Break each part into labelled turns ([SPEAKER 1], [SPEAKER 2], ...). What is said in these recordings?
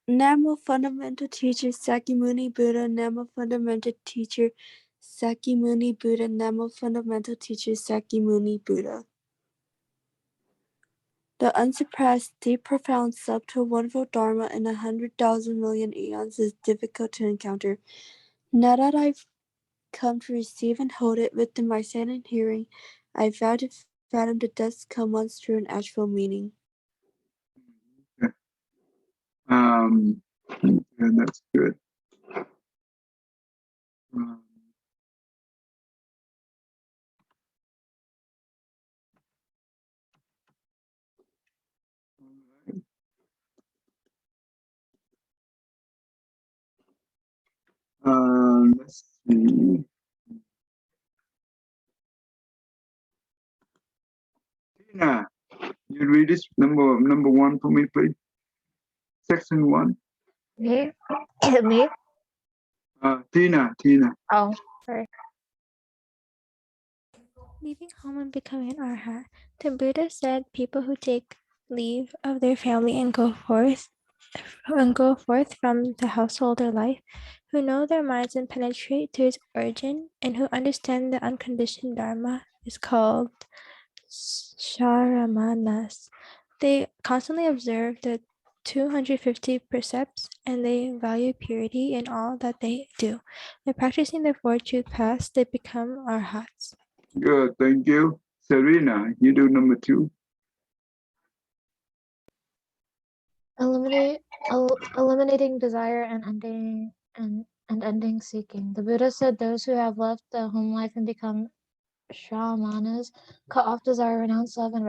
[SPEAKER 1] Namo Fundamental Teacher Sakyamuni Buddha, Namo Fundamental Teacher Sakyamuni Buddha, Namo Fundamental Teacher Sakyamuni Buddha. The unsurpassed, deep, profound, subtle, wonderful Dharma in 100,000 million eons is difficult to encounter. Now that I've come to receive and hold it within my sight and hearing, I vow to fathom the depths come once true and actual meaning.
[SPEAKER 2] Yeah, that's good. Let's see. Tina, you read this number one for me, please. Section 1.
[SPEAKER 3] Me? Me?
[SPEAKER 2] Tina.
[SPEAKER 3] Oh, sorry.
[SPEAKER 4] Leaving home and becoming an arhat. The Buddha said people who take leave of their family and go forth from the householder life, who know their minds and penetrate to its origin, and who understand the unconditioned Dharma, is called Sharamanas. They constantly observe the 250 precepts, and they value purity in all that they do. By practicing the four truth paths, they become arhats.
[SPEAKER 2] Good, thank you. Serena, you do number 2.
[SPEAKER 3] Eliminating desire and ending seeking. The Buddha said those who have left the home life and become shamanas cut off desire, renounce love, and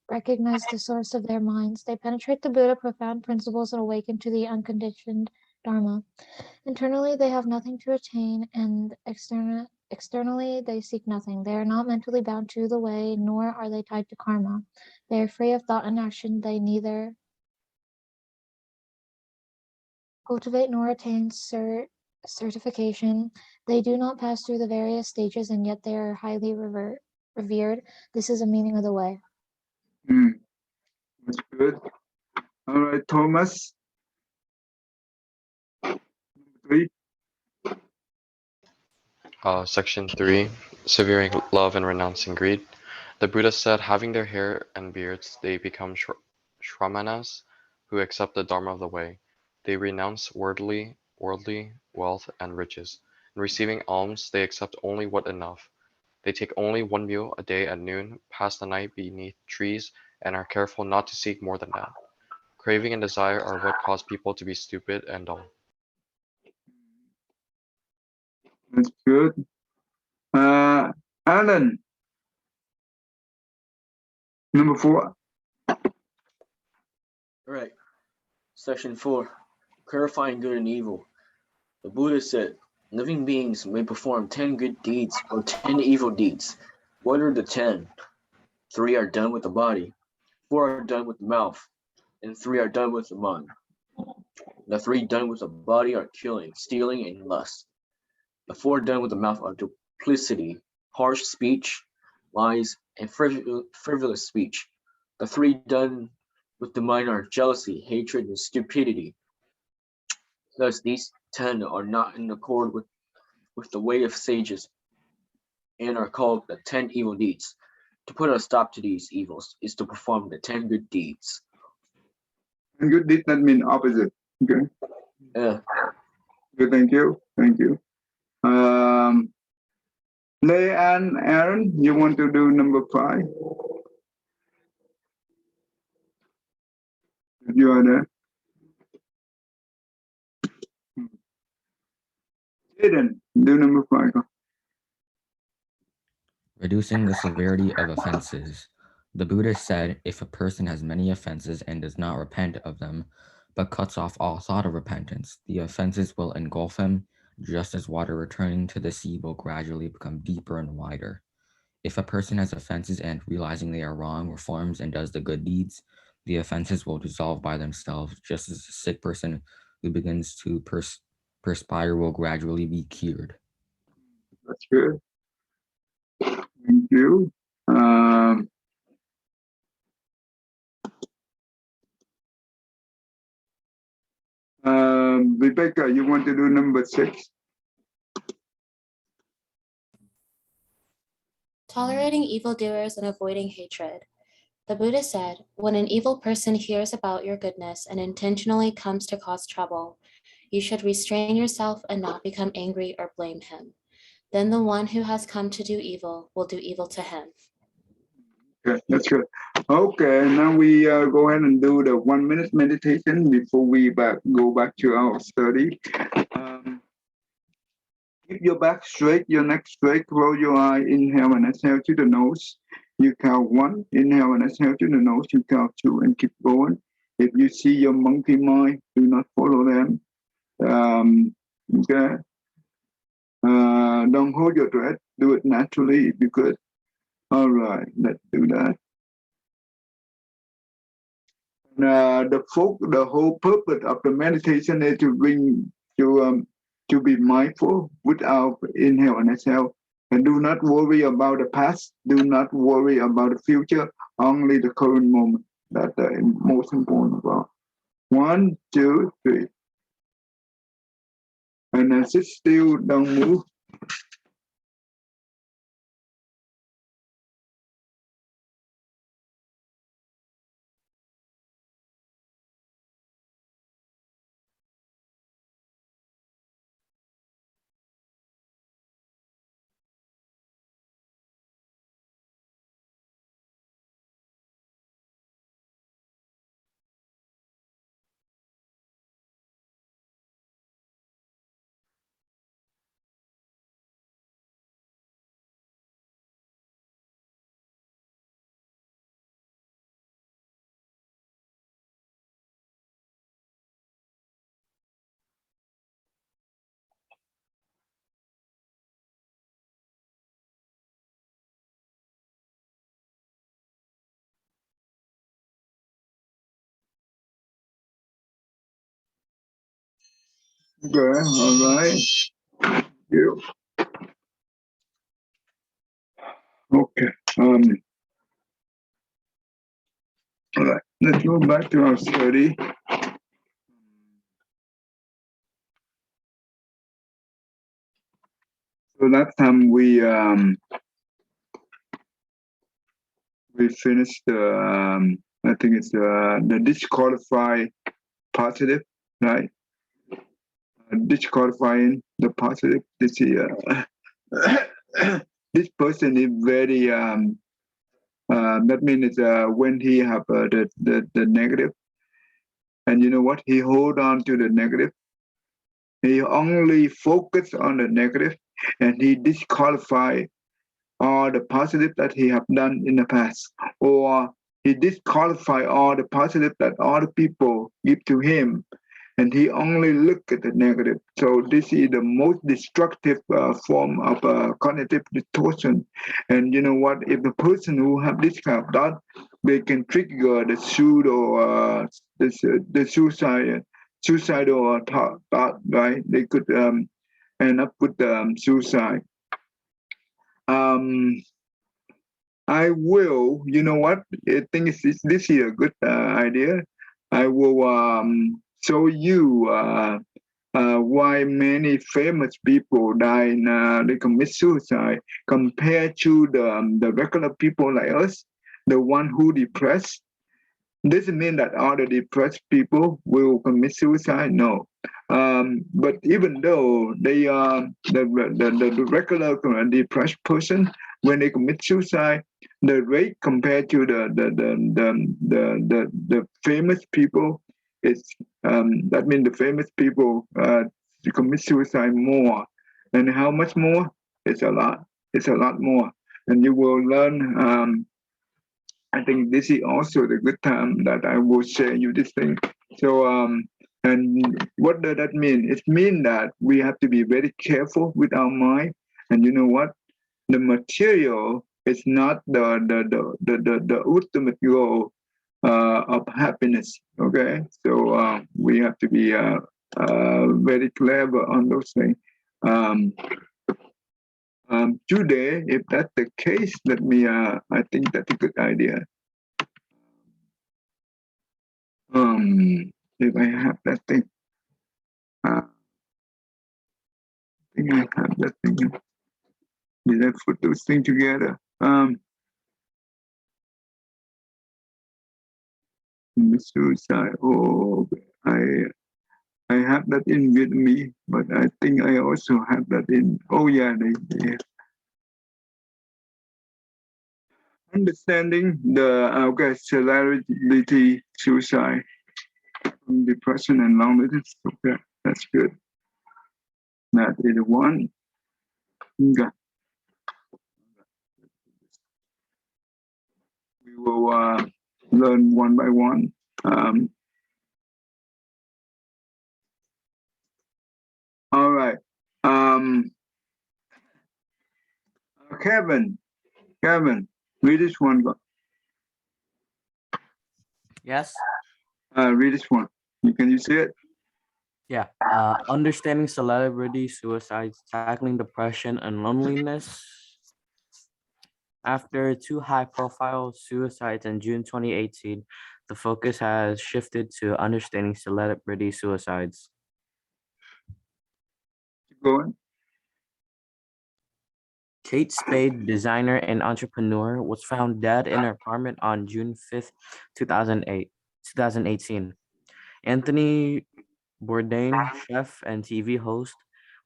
[SPEAKER 3] recognize the source of their minds. They penetrate the Buddha profound principles and awaken to the unconditioned Dharma. Internally, they have nothing to attain, and externally, they seek nothing. They are not mentally bound to the way, nor are they tied to karma. They are free of thought and action. They neither cultivate nor attain certification. They do not pass through the various stages, and yet they are highly revered. This is the meaning of the way.
[SPEAKER 2] That's good. All right, Thomas. Number 3.
[SPEAKER 5] Section 3, Severing Love and Renouncing Greed. The Buddha said, having their hair and beards, they become Shramanas, who accept the Dharma of the way. They renounce worldly wealth and riches. In receiving alms, they accept only what enough. They take only one meal a day at noon, pass the night beneath trees, and are careful not to seek more than that. Craving and desire are what cause people to be stupid and dull.
[SPEAKER 2] That's good. Alan, number 4.
[SPEAKER 6] All right. Section 4, Clarifying Good and Evil. The Buddha said, living beings may perform 10 good deeds or 10 evil deeds. What are the 10? 3 are done with the body, 4 are done with the mouth, and 3 are done with the mind. The 3 done with the body are killing, stealing, and lust. The 4 done with the mouth are duplicity, harsh speech, lies, and frivolous speech. The 3 done with the mind are jealousy, hatred, and stupidity. Thus, these 10 are not in accord with the way of sages and are called the 10 evil deeds. To put a stop to these evils is to perform the 10 good deeds.
[SPEAKER 2] And good did not mean opposite. Okay.
[SPEAKER 6] Yeah.
[SPEAKER 2] Good, thank you. Lay and Aaron, you want to do number 5? If you are there. Jaden, do number 5.
[SPEAKER 7] Reducing the severity of offenses. The Buddha said, if a person has many offenses and does not repent of them, but cuts off all thought of repentance, the offenses will engulf him, just as water returning to the sea will gradually become deeper and wider. If a person has offenses and, realizing they are wrong, reforms and does the good deeds, the offenses will dissolve by themselves, just as a sick person who begins to perspire will gradually be cured.
[SPEAKER 2] That's good. Thank you. Rebecca, you want to do number 6?
[SPEAKER 8] Tolerating evildoers and avoiding hatred. The Buddha said, when an evil person hears about your goodness and intentionally comes to cause trouble, you should restrain yourself and not become angry or blame him. Then the one who has come to do evil will do evil to him.
[SPEAKER 2] Okay, that's good. Okay, now we go ahead and do the 1 minute meditation before we go back to our study. Keep your back straight, your neck straight, close your eye, inhale and exhale to the nose. You count 1, inhale and exhale to the nose, you count 2 and keep going. If you see your monkey mind, do not follow them. Okay. Don't hold your breath, do it naturally if you could. All right, let's do that. The whole purpose of the meditation is to bring to be mindful without inhale and exhale, and do not worry about the past. Do not worry about the future. Only the current moment. That's the most important part. 1, 2, 3, and then sit still. Don't move. Okay, all right. You. Okay. All right. Let's go back to our study. So last time we finished I think it's the disqualify positive, right? Disqualifying the positive. This this person is very that means when he have the negative, and you know what, he hold on to the negative. He only focus on the negative, and he disqualify all the positive that he have done in the past, or he disqualify all the positive that other people give to him, and he only look at the negative. So this is the most destructive form of cognitive distortion. And you know what? If the person who have this kind of thought, they can trigger the pseudo, the suicidal thought, right? They could end up with suicide. I will, you know what? I think this is a good idea. I will show you why many famous people die in, they commit suicide compared to the regular people like us, the one who depressed. Doesn't mean that all the depressed people will commit suicide. No, but even though they are the regular depressed person, when they commit suicide, the rate compared to the famous people is that means the famous people commit suicide more, and how much more? It's a lot. It's a lot more, and you will learn. I think this is also the good time that I will share you this thing. So and what does that mean? It means that we have to be very careful with our mind. And you know what? The material is not the ultimate goal of happiness. Okay, so we have to be very clever on those things. Today, if that's the case, let me. I think that's a good idea. If I have that thing. I think I have that thing. Did I put those things together? Suicide. Oh, I have that in with me, but I think I also have that in. Oh yeah, they understanding the okay, celebrity suicide, depression and loneliness. Okay, that's good. That is one. Okay. We will learn one by one. All right. Kevin, read this one.
[SPEAKER 9] Yes.
[SPEAKER 2] Read this one. Can you see it?
[SPEAKER 9] Yeah. Understanding celebrity suicides, tackling depression and loneliness. After two high-profile suicides in June 2018, the focus has shifted to understanding celebrity suicides.
[SPEAKER 2] Keep going.
[SPEAKER 9] Kate Spade, designer and entrepreneur, was found dead in her apartment on June 5th, 2018. Anthony Bourdain, chef and TV host,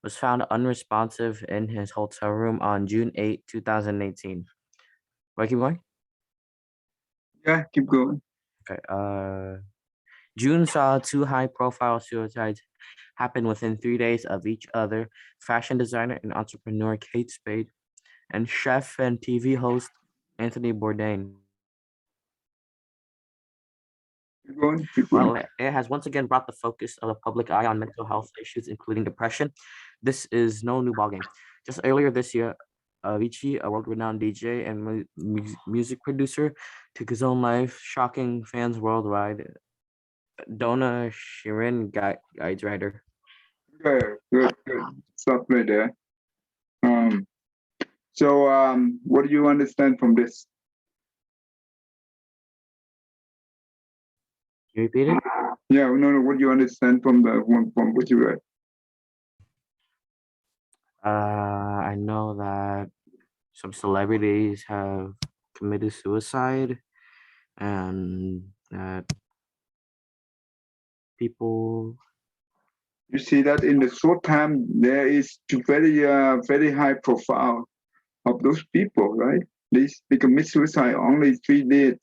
[SPEAKER 9] was found unresponsive in his hotel room on June 8, 2018. Wait, keep going?
[SPEAKER 2] Yeah, keep going.
[SPEAKER 9] Okay. June saw two high-profile suicides happen within 3 days of each other. Fashion designer and entrepreneur Kate Spade and chef and TV host Anthony Bourdain.
[SPEAKER 2] Keep going. Keep
[SPEAKER 9] Well,
[SPEAKER 2] going.
[SPEAKER 9] it has once again brought the focus of the public eye on mental health issues, including depression. This is no new ballgame. Just earlier this year, Avicii, a world-renowned DJ and music producer, took his own life, shocking fans worldwide. Donna Shirin, guides writer.
[SPEAKER 2] Okay, good. Stop right there. So what do you understand from this?
[SPEAKER 9] Can you repeat it?
[SPEAKER 2] Yeah, no. What do you understand from the one from what you read?
[SPEAKER 9] I know that some celebrities have committed suicide and that people.
[SPEAKER 2] You see that in the short time there is very high profile of those people, right? They commit suicide only 3 day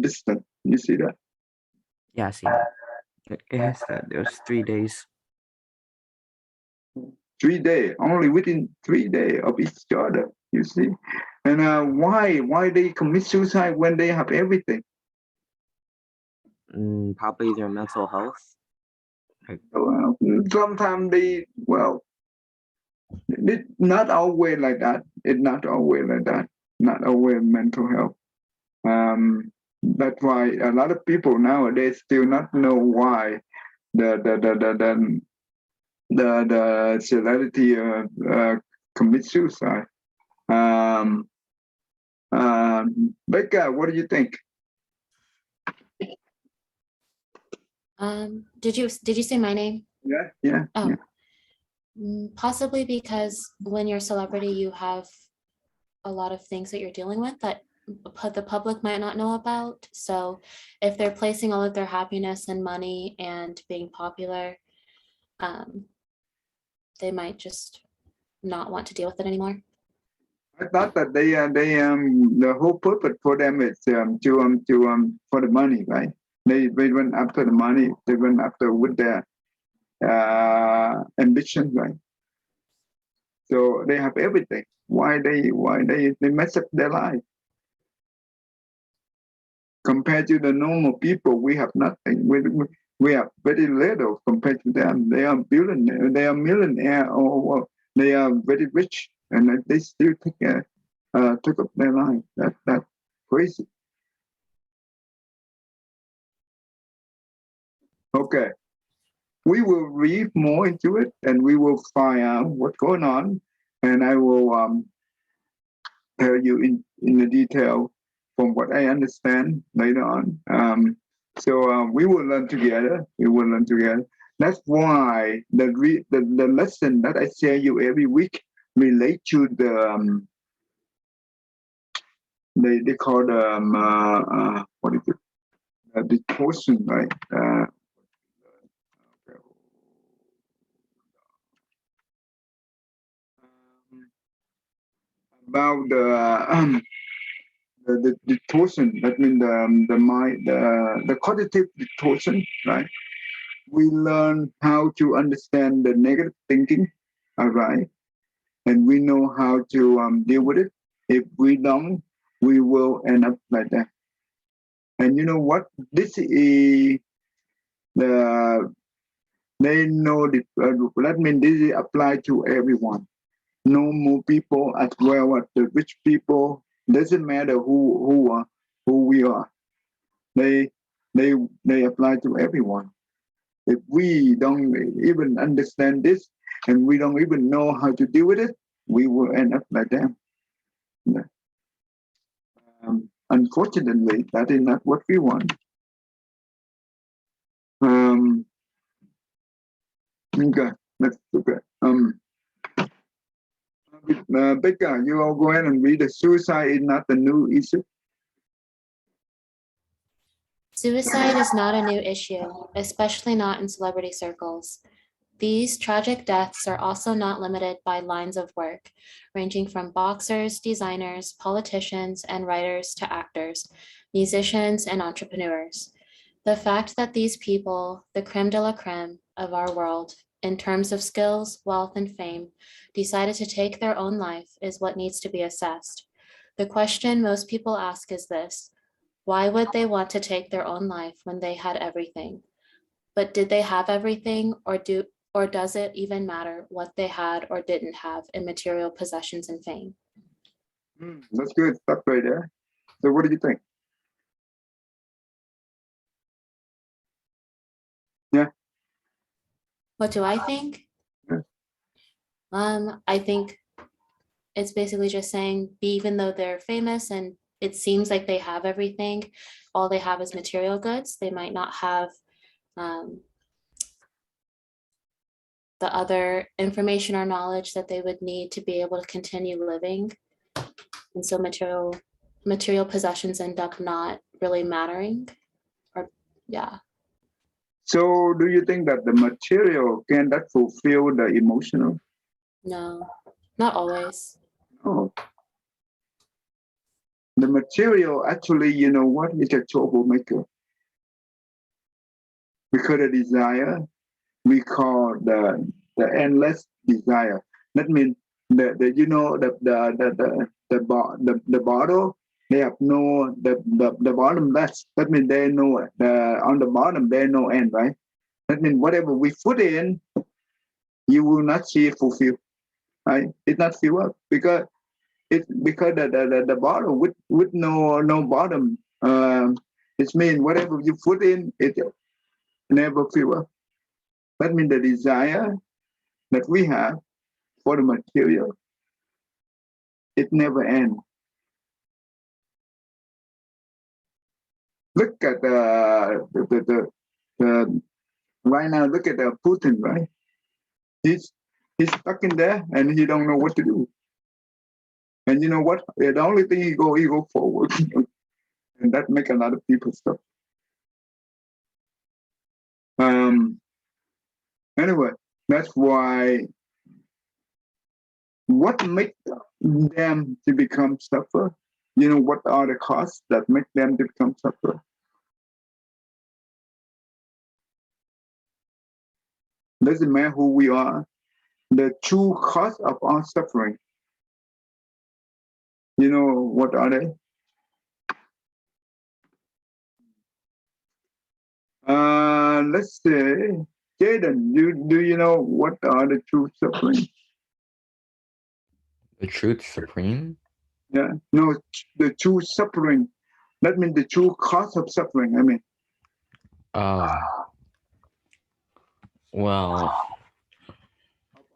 [SPEAKER 2] distance. You see that?
[SPEAKER 9] Yeah, I see that. It has that. There's 3 days.
[SPEAKER 2] 3 day, only within 3 day of each other. You see, and why they commit suicide when they have everything?
[SPEAKER 9] Probably their mental health.
[SPEAKER 2] Well, sometimes it's not always like that. It's not always like that. Not always mental health. That's why a lot of people nowadays still not know why the celebrity commit suicide. Becca, what do you think?
[SPEAKER 8] Did you say my name?
[SPEAKER 2] Yeah.
[SPEAKER 8] Oh.
[SPEAKER 2] Yeah.
[SPEAKER 8] Possibly because when you're a celebrity, you have a lot of things that you're dealing with that the public might not know about. So if they're placing all of their happiness and money and being popular, they might just not want to deal with it anymore.
[SPEAKER 2] I thought that they the whole purpose for them is for the money, right? They went after the money. They went after with their ambition, right? So they have everything. Why they mess up their life? Compared to the normal people, we have nothing. We have very little compared to them. They are billionaire, they are millionaire, or they are very rich, and they still took up their life. That's crazy. Okay, we will read more into it, and we will find out what's going on, and I will tell you in the detail from what I understand later on. So we will learn together. We will learn together. That's why the lesson that I share you every week relate to they call what is it? The portion, right? About the distortion. That means the mind, the cognitive distortion, right? We learn how to understand the negative thinking, all right, and we know how to deal with it. If we don't, we will end up like that. And you know what? This is the they know that means this apply to everyone. Normal people as well as the rich people. Doesn't matter who we are. They they they apply to everyone. If we don't even understand this and we don't even know how to deal with it, we will end up like them. Yeah. Unfortunately, that is not what we want. Okay, let's look at Becca, you all go ahead and read. The suicide is not the new issue.
[SPEAKER 8] Suicide is not a new issue, especially not in celebrity circles. These tragic deaths are also not limited by lines of work, ranging from boxers, designers, politicians, and writers to actors, musicians, and entrepreneurs. The fact that these people, the creme de la creme of our world, in terms of skills, wealth, and fame, decided to take their own life is what needs to be assessed. The question most people ask is this: why would they want to take their own life when they had everything? But did they have everything, or does it even matter what they had or didn't have in material possessions and fame?
[SPEAKER 2] That's good stuff right there. So what do you think? Yeah.
[SPEAKER 8] What do I think?
[SPEAKER 2] Yeah.
[SPEAKER 8] I think it's basically just saying, even though they're famous and it seems like they have everything, all they have is material goods. They might not have the other information or knowledge that they would need to be able to continue living. And so material possessions end up not really mattering. Or yeah.
[SPEAKER 2] So do you think that the material can that fulfill the emotional?
[SPEAKER 8] No, not always.
[SPEAKER 2] No. The material actually, you know what, is a troublemaker. Because the desire we call the endless desire. That means the you know the bottle, they have no the bottomless. That means they know on the bottom there no end, right? That means whatever we put in, you will not see it fulfilled, right? It's not filled up because the bottle with no bottom. It means whatever you put in, it never fill up. That means the desire that we have for the material, it never ends. Look at the right now. Look at Putin, right? He's stuck in there and he don't know what to do. And you know what? The only thing he go forward, and that make a lot of people stop. Anyway, that's why what makes them to become suffer? You know what are the costs that make them to become suffer? Doesn't matter who we are. The true cause of our suffering. You know what are they? Let's say, Jaden, do you know what are the true suffering?
[SPEAKER 7] The truth supreme?
[SPEAKER 2] Yeah, no, the true suffering. That means the true cause of suffering. I mean.
[SPEAKER 7] Well,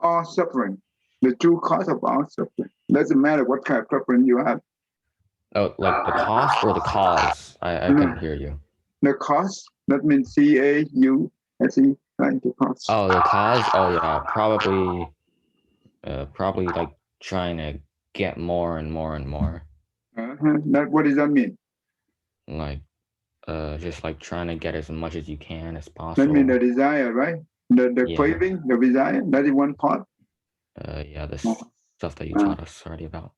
[SPEAKER 2] our suffering, the true cause of our suffering. Doesn't matter what kind of suffering you have.
[SPEAKER 7] oh, like the cost or the cause? I couldn't hear you.
[SPEAKER 2] The cause That means CAUSE, right? The cause.
[SPEAKER 7] Oh, the cause? Oh yeah, probably like trying to get more and more and more.
[SPEAKER 2] What does that mean?
[SPEAKER 7] Like just like trying to get as much as you can as
[SPEAKER 2] That means
[SPEAKER 7] possible.
[SPEAKER 2] the desire, right? The
[SPEAKER 7] Yeah.
[SPEAKER 2] craving, the desire. That is one part.
[SPEAKER 7] Yeah, the
[SPEAKER 2] Oh.
[SPEAKER 7] stuff that you taught us already about.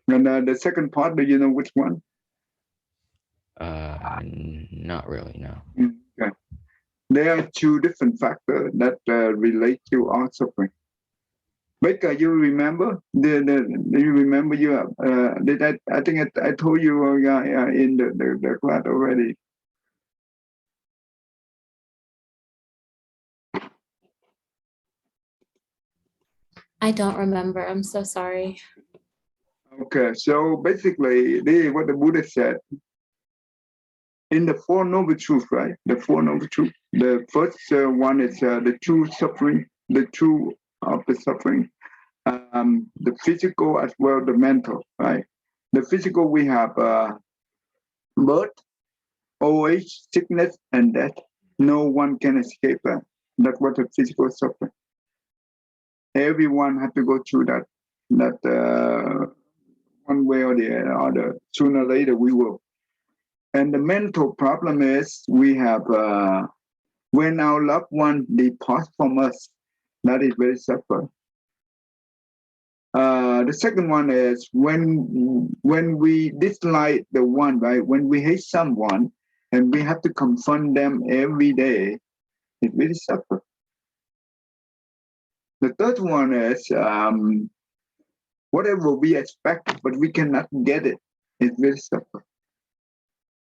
[SPEAKER 2] And the second part, do you know which one?
[SPEAKER 7] Not really, no.
[SPEAKER 2] Okay. There are two different factors that relate to our suffering. Baker, you remember? Do you remember you? Did I think I told you in the class already.
[SPEAKER 8] I don't remember. I'm so sorry.
[SPEAKER 2] Okay, so basically, this is what the Buddha said in the Four Noble Truths, right? The Four Noble Truths. The first one is the true suffering, the true of the suffering, the physical as well the mental, right? The physical we have birth, old age, sickness, and death. No one can escape that. That's what the physical suffering. Everyone has to go through that. One way or the other. Sooner or later we will. And the mental problem is we have when our loved one departs from us, that is very suffer. The second one is when we dislike the one, right? When we hate someone and we have to confront them every day, it really suffer. The third one is whatever we expect, but we cannot get it. It really suffer.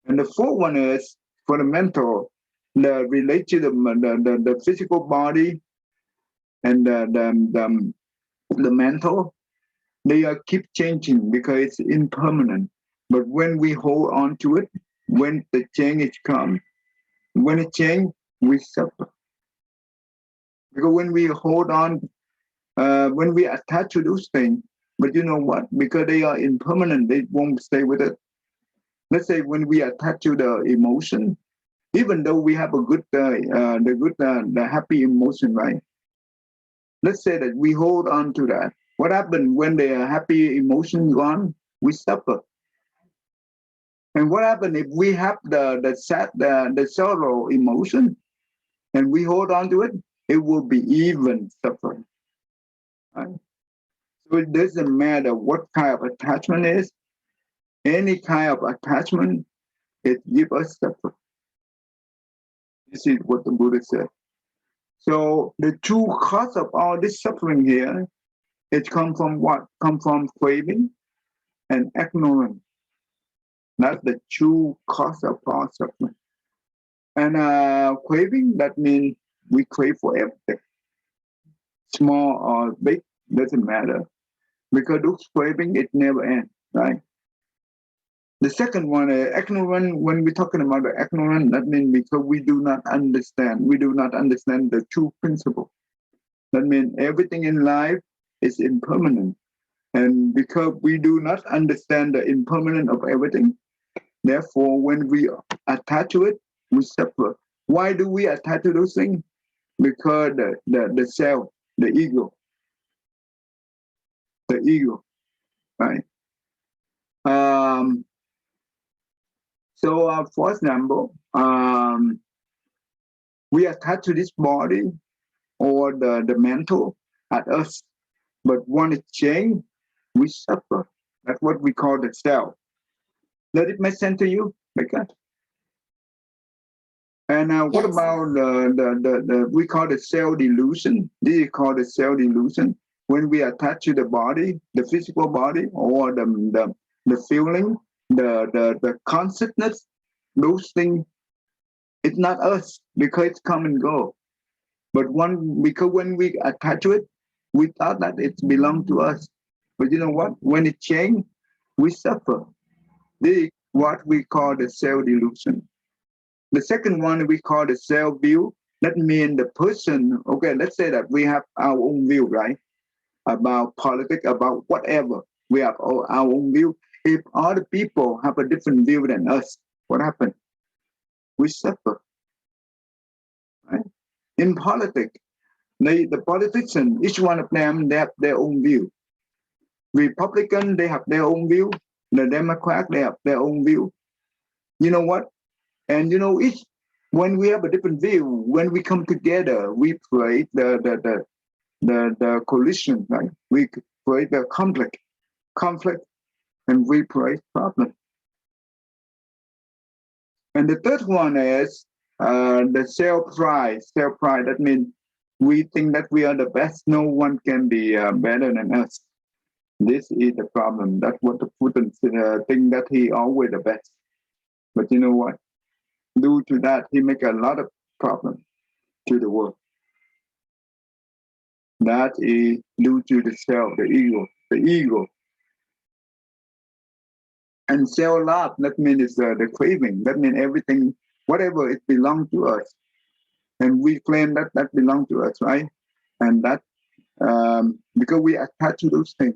[SPEAKER 2] And the fourth one is for the mental, the relate to the physical body and the mental. They keep changing because it's impermanent. But when we hold on to it, when the change comes, when it changes, we suffer. Because when we hold on, when we attach to those things, but you know what? Because they are impermanent, they won't stay with it. Let's say when we attach to the emotion, even though we have a good, the happy emotion, right? Let's say that we hold on to that. What happens when the happy emotion gone? We suffer. And what happens if we have the sad, the sorrow emotion, and we hold on to it? It will be even suffering. Right? So it doesn't matter what kind of attachment is. Any kind of attachment, it gives us suffering. This is what the Buddha said. So the true cause of all this suffering here, it comes from what? Come from craving and ignorance. That's the true cause of all suffering. And craving, that means we crave for everything. Small or big, doesn't matter. Because those craving, it never ends, right? The second one, ignorant, when we're talking about the ignorant, that means because we do not understand the true principle. That means everything in life is impermanent. And because we do not understand the impermanence of everything, therefore, when we attach to it, we suffer. Why do we attach to those things? Because the self, the ego, right? So, for example, we attach to this body or the mental at us, but when it change, we suffer. That's what we call the self. Does it make sense to you? And what
[SPEAKER 8] Yes.
[SPEAKER 2] about we call the cell delusion? This is called the cell delusion. When we attach to the body, the physical body, or the feeling, the consciousness, those things, it's not us because it's come and go. But because when we attach to it, we thought that it belonged to us. But you know what? When it changed, we suffer. This is what we call the cell delusion. The second one we call the self view. That means the person, okay, let's say that we have our own view, right? About politics, about whatever. We have our own view. If other people have a different view than us, what happens? We suffer. In politics, the politicians, each one of them, they have their own view. Republican, they have their own view. The Democrat, they have their own view. You know what? And each when we have a different view, when we come together, we create the coalition, right? We create the conflict, and we create problem. And the third one is the self pride. Self pride. That means we think that we are the best. No one can be better than us. This is the problem. That's what the Putin think that he always the best. But you know what? Due to that, he make a lot of problems to the world. That is due to the self, the ego. And self love, that means the craving. That means everything, whatever it belongs to us, and we claim that that belongs to us, right? And that because we attach to those things,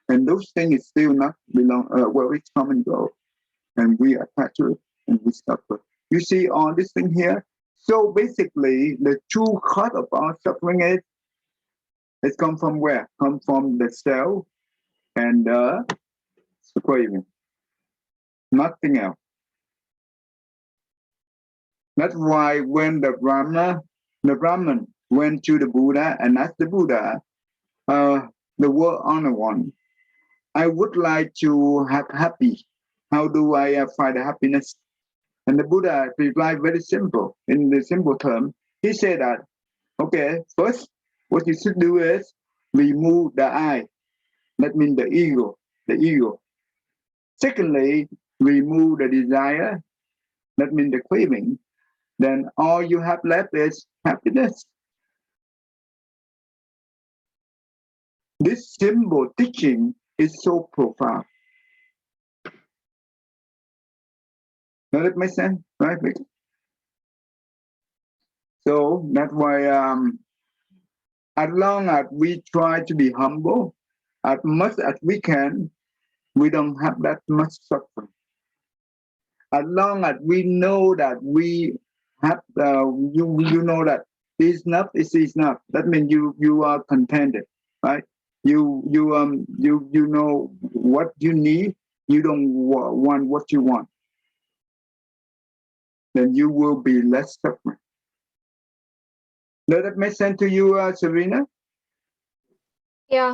[SPEAKER 2] and those things is still not belong. Well, it's come and go, and we attach to it, and we suffer. You see all this thing here. So basically, the true cause of our suffering is it come from where? Come from the self and the craving. Nothing else. That's why when the Brahman went to the Buddha and asked the Buddha, the world honor one, I would like to have happy. How do I find the happiness? And the Buddha replied very simple. In the simple term, he said that, okay, first, what you should do is remove the I. That means the ego. Secondly, remove the desire. That means the craving. Then all you have left is happiness. This simple teaching is so profound. Does that make sense? Right, Vic? So that's why as long as we try to be humble, as much as we can, we don't have that much suffering. As long as we know that we have, you know that it's enough, it's enough. That means you are contented, right? You know what you need. You don't want what you want. Then you will be less suffering. Does that make sense to you, Serena?
[SPEAKER 3] Yeah.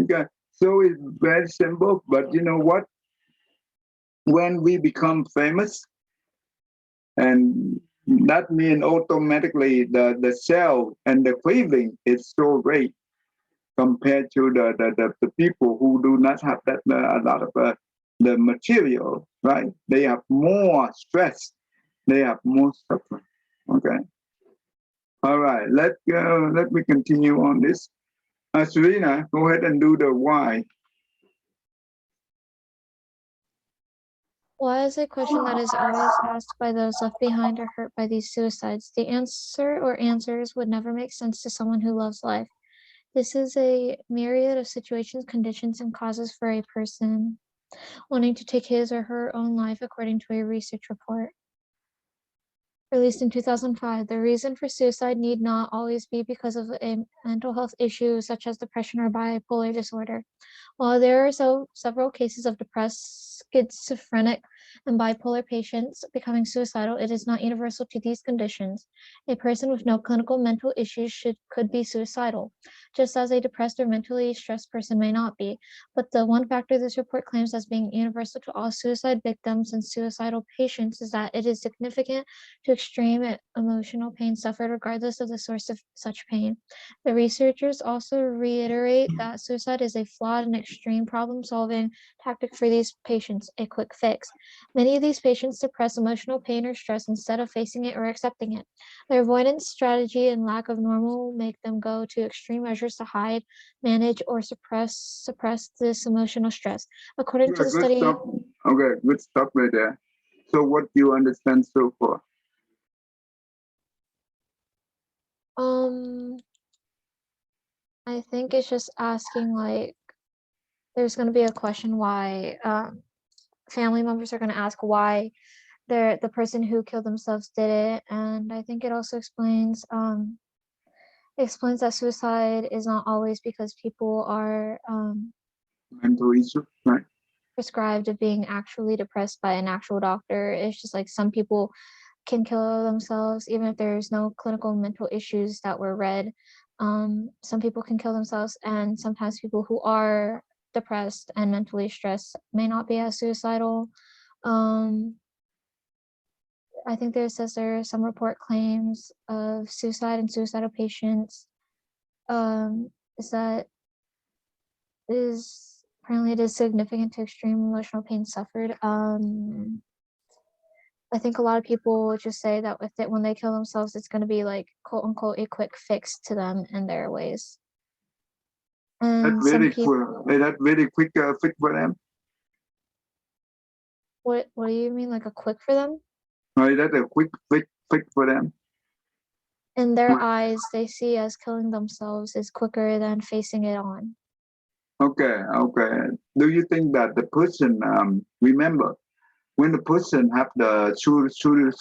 [SPEAKER 2] Okay. So it's very simple, but you know what? When we become famous, and that means automatically the self and the craving is so great compared to the people who do not have that a lot of the material, right? They have more stress, they have more suffering. Okay. All right. Let me continue on this. Serena, go ahead and do the why.
[SPEAKER 3] Why is a question that is always asked by those left behind or hurt by these suicides. The answer or answers would never make sense to someone who loves life. This is a myriad of situations, conditions, and causes for a person wanting to take his or her own life, according to a research report released in 2005. The reason for suicide need not always be because of a mental health issue such as depression or bipolar disorder. While there are several cases of depressed, schizophrenic, and bipolar patients becoming suicidal, it is not universal to these conditions. A person with no clinical mental issues could be suicidal, just as a depressed or mentally stressed person may not be. But the one factor this report claims as being universal to all suicide victims and suicidal patients is that it is significant to extreme emotional pain suffered regardless of the source of such pain. The researchers also reiterate that suicide is a flawed and extreme problem-solving tactic for these patients, a quick fix. Many of these patients suppress emotional pain or stress instead of facing it or accepting it. Their avoidance strategy and lack of normal make them go to extreme measures to hide, manage, or suppress this emotional stress. According to the
[SPEAKER 2] Good
[SPEAKER 3] study,
[SPEAKER 2] stuff. Okay, good stuff right there. So what do you understand so far?
[SPEAKER 3] I think it's just asking like there's going to be a question why family members are going to ask why the person who killed themselves did it, and I think it also explains that suicide is not always because people are
[SPEAKER 2] mental issue, right?
[SPEAKER 3] prescribed of being actually depressed by an actual doctor. It's just like some people can kill themselves even if there's no clinical mental issues that were read. Some people can kill themselves, and sometimes people who are depressed and mentally stressed may not be as suicidal. Um, I think there says there are some report claims of suicide and suicidal patients. Is that is apparently it is significant to extreme emotional pain suffered. I think a lot of people just say that with it when they kill themselves, it's going to be like quote unquote a quick fix to them in their ways.
[SPEAKER 2] That
[SPEAKER 3] And some
[SPEAKER 2] very
[SPEAKER 3] people,
[SPEAKER 2] quick. That very quick fix for them.
[SPEAKER 3] what do you mean, like a quick for them?
[SPEAKER 2] Right, that's a quick fix for them.
[SPEAKER 3] In their eyes, they see as killing themselves is quicker than facing it on.
[SPEAKER 2] Okay, okay. Do you think that the person remember when the person have the suicidal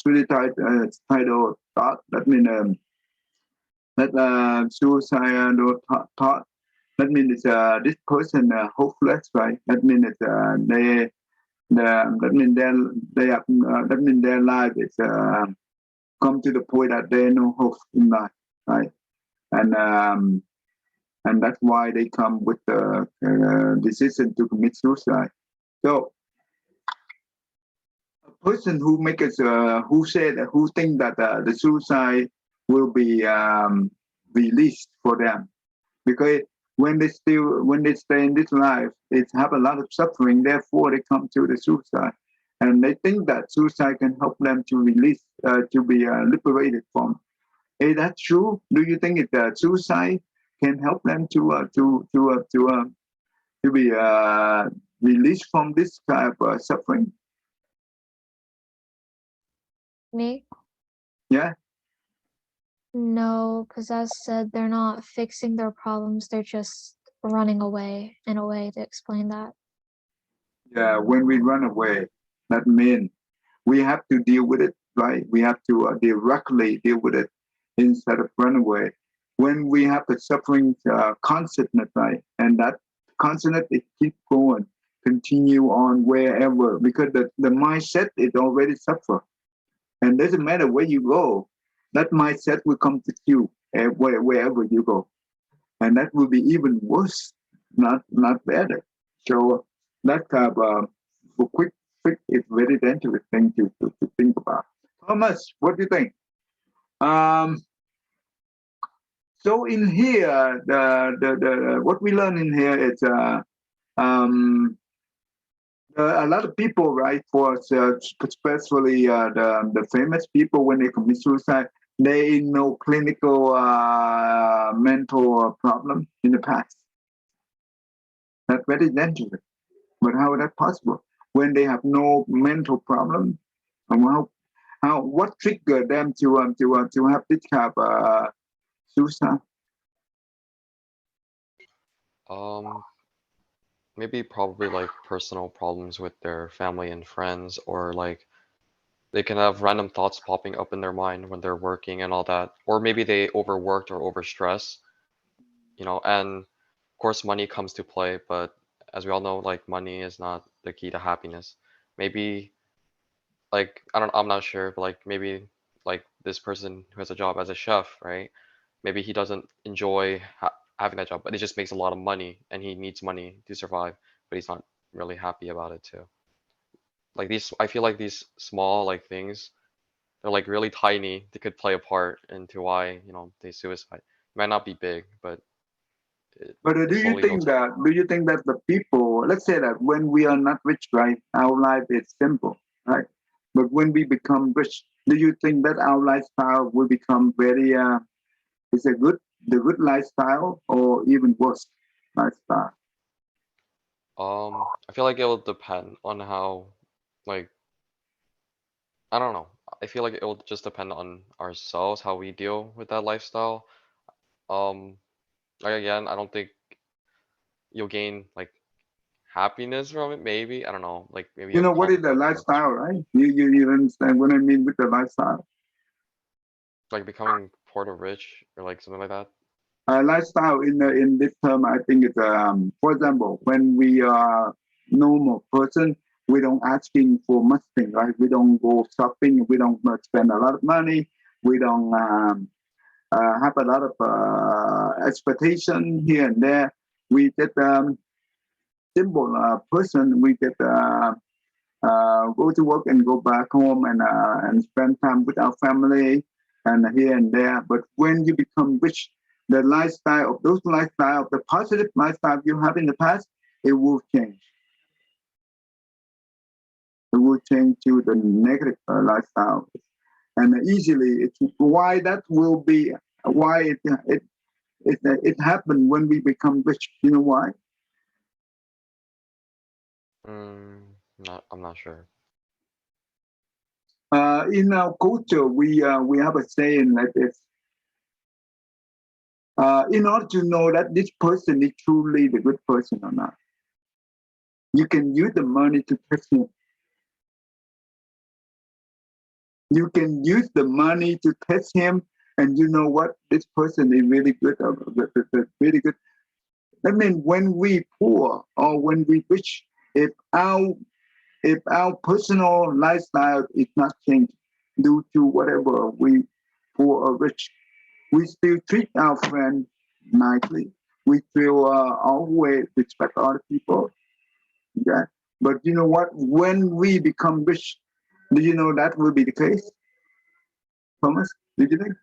[SPEAKER 2] thought? That means that suicidal thought. That means it's this person hopeless, right? That means it's that means they have that means their life is come to the point that they no hope in life, right? And and that's why they come with the decision to commit suicide. So a person who make us who think that the suicide will be released for them because when they stay in this life, it have a lot of suffering. Therefore, they come to the suicide, and they think that suicide can help them to release to be liberated from. Is that true? Do you think it suicide can help them to be released from this type of suffering?
[SPEAKER 3] Me?
[SPEAKER 2] Yeah.
[SPEAKER 3] No, because as said, they're not fixing their problems, they're just running away in a way to explain that.
[SPEAKER 2] Yeah. When we run away, that means we have to deal with it, right? We have to directly deal with it instead of run away. When we have the suffering consciousness, right? And that consciousness, it keep going, continue on wherever, because the mindset is already suffer. And doesn't matter where you go, that mindset will come to you wherever you go. And that will be even worse, not better. So that kind of quick fix is very dangerous thing to think about. Thomas, what do you think? Um, so in here, the what we learn in here is um, a lot of people, right, for especially the famous people when they commit suicide, they know clinical mental problem in the past. That's very dangerous. But how is that possible when they have no mental problem? How what triggered them to have this kind of suicide?
[SPEAKER 5] Um, Maybe probably like personal problems with their family and friends, or like they can have random thoughts popping up in their mind when they're working and all that. Or maybe they overworked or overstressed, and of course money comes to play, but as we all know, like money is not the key to happiness. Maybe like I'm not sure, but like maybe like this person who has a job as a chef, right? Maybe he doesn't enjoy having that job, but it just makes a lot of money and he needs money to survive, but he's not really happy about it too. Like these, I feel like these small like things, they're like really tiny. They could play a part into why, they suicide. It might not be big, but
[SPEAKER 2] But
[SPEAKER 5] it slowly builds up.
[SPEAKER 2] do you think that the people, let's say that when we are not rich, right, our life is simple, right? But when we become rich, do you think that our lifestyle will become very is a the good lifestyle or even worse lifestyle?
[SPEAKER 5] I feel like it will depend on how, like, I don't know. I feel like it will just depend on ourselves, how we deal with that lifestyle. Um, like again, I don't think you'll gain like happiness from it, maybe. I don't know. Like maybe
[SPEAKER 2] You
[SPEAKER 5] a
[SPEAKER 2] know what is the
[SPEAKER 5] comfort,
[SPEAKER 2] lifestyle, right? You understand what I mean with the lifestyle?
[SPEAKER 5] like becoming Porto rich or like something like that.
[SPEAKER 2] Lifestyle in this term, I think it's for example, when we are normal person, we don't asking for much thing, right? We don't go shopping, we don't spend a lot of money, we don't have a lot of expectation here and there. We get simple person. We get go to work and go back home and spend time with our family and here and there. But when you become rich, the lifestyle of those lifestyle, the positive lifestyle you have in the past, it will change. It will change to the negative lifestyle, and easily it's why that will be why it happened when we become rich. You know why?
[SPEAKER 5] I'm not sure.
[SPEAKER 2] In our culture, we have a saying like this. In order to know that this person is truly the good person or not, you can use the money to test him. You can use the money to test him, and you know what? This person is really good, really good. I mean, when we poor or when we rich, if our personal lifestyle is not changed due to whatever we poor or rich, we still treat our friend nicely. We still always respect other people. Okay? But you know what? When we become rich, do you know that will be the case, Thomas? Did you think?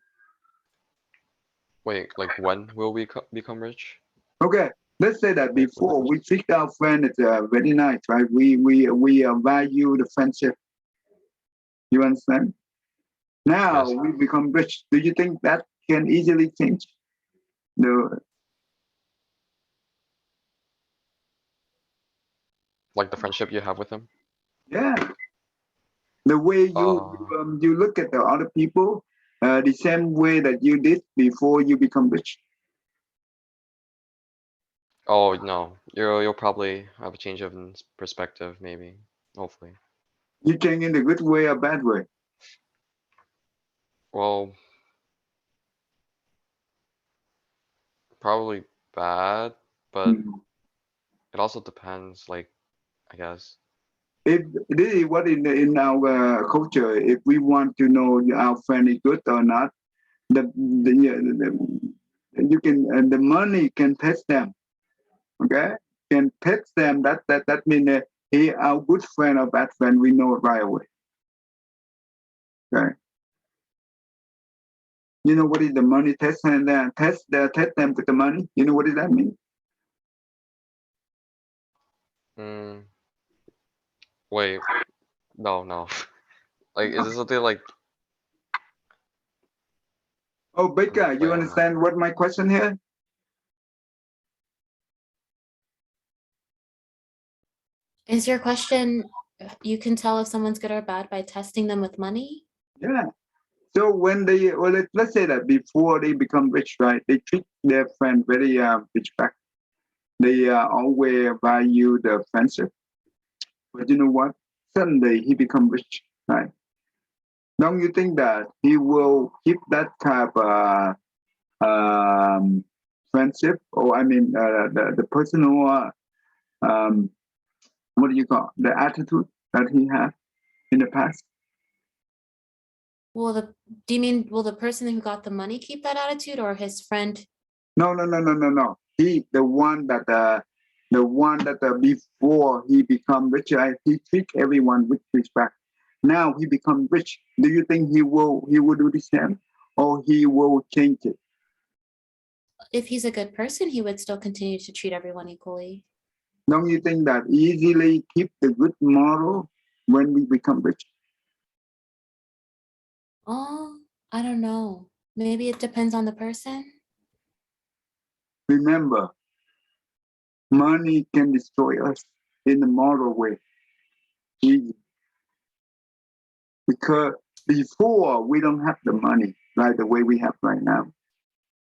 [SPEAKER 5] Wait, like when will we become rich?
[SPEAKER 2] Okay, let's say that
[SPEAKER 5] Wait, what
[SPEAKER 2] before
[SPEAKER 5] was
[SPEAKER 2] we treat our friend as very nice, right? We value the friendship. You understand? Now
[SPEAKER 5] Yes,
[SPEAKER 2] we become rich. Do you think that can easily change? The
[SPEAKER 5] like the friendship you have with him.
[SPEAKER 2] yeah, the way
[SPEAKER 5] Uh,
[SPEAKER 2] you look at the other people, the same way that you did before you become rich.
[SPEAKER 5] oh no, you'll probably have a change of perspective, maybe, hopefully.
[SPEAKER 2] You change in a good way or bad way.
[SPEAKER 5] Well, probably bad, but
[SPEAKER 2] Mhm.
[SPEAKER 5] it also depends, like, I guess.
[SPEAKER 2] If this is what in our culture, if we want to know our friend is good or not, you can the money can test them. Okay, can test them. That means he our good friend or bad friend. We know it right away. Okay, you know what is the money test and then test them with the money. You know what does that mean?
[SPEAKER 5] Mm, wait, no. Like, is this something like,
[SPEAKER 2] Oh, Baker, you
[SPEAKER 5] wait, I'm not
[SPEAKER 2] understand
[SPEAKER 5] sure.
[SPEAKER 2] what my question here?
[SPEAKER 8] Is your question, you can tell if someone's good or bad by testing them with money?
[SPEAKER 2] Yeah. So when they, well, let's say that before they become rich, right? They treat their friend very respect. They always value the friendship. But you know what? Suddenly he become rich, right? Don't you think that he will keep that type of friendship, or I mean, the personal, what do you call the attitude that he had in the past?
[SPEAKER 8] Do you mean, will the person who got the money keep that attitude or his friend?
[SPEAKER 2] No. He, the one that before he become rich, right? He treat everyone with respect. Now he become rich. Do you think he will do the same, or he will change it?
[SPEAKER 8] If he's a good person, he would still continue to treat everyone equally.
[SPEAKER 2] Don't you think that easily keep the good moral when we become rich?
[SPEAKER 8] Oh, I don't know. Maybe it depends on the person.
[SPEAKER 2] Remember, money can destroy us in a moral way. Easy. Because before we don't have the money like the way we have right now.